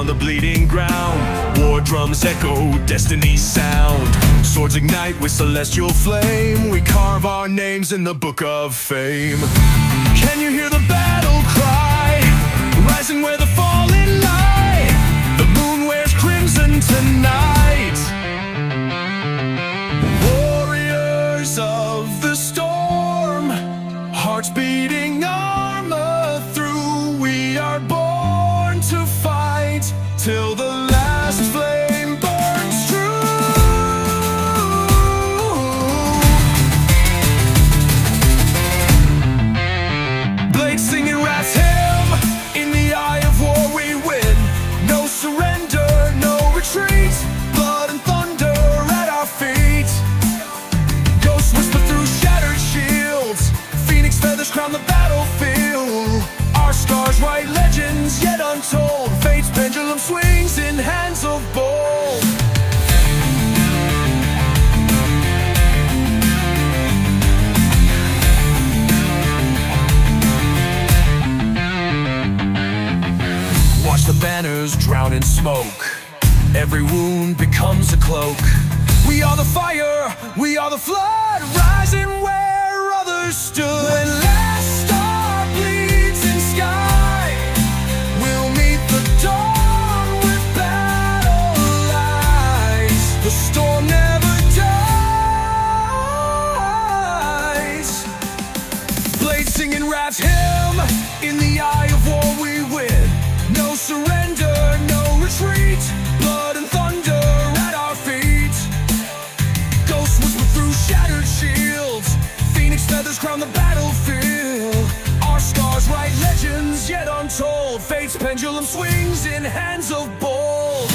the bleeding ground. War drums echo destiny's sound. Swords ignite with celestial flame. We carve our names in the book of fame. Can you hear the battle cry, rising where the fallen lie? The moon wears crimson tonight. Warriors of the storm, hearts beating, armor through. We are born to fight till the last flame burns true. Blades singing wrath's hymn. In the eye of war we win. No surrender, no retreat. Blood and thunder at our feet. Ghosts whisper through shattered shields. Phoenix feathers crown the battlefield. Our scars write legends yet untold. Fate's pendulum swings in hands of bold. Watch the banners drown in smoke. Every wound becomes a cloak. We are the fire, we are the flood, rising where others stood. Last star bleeds in sky. We'll meet the dawn with battle lights. The storm never dies. Blades singing wrath's hymn. In the eye of war we win. No surrender, no retreat. Blood and thunder at our feet. Ghosts whisper through shattered shields. Phoenix feathers crown the battlefield. Our scars write legends yet untold. Fate's pendulum swings in hands of bold.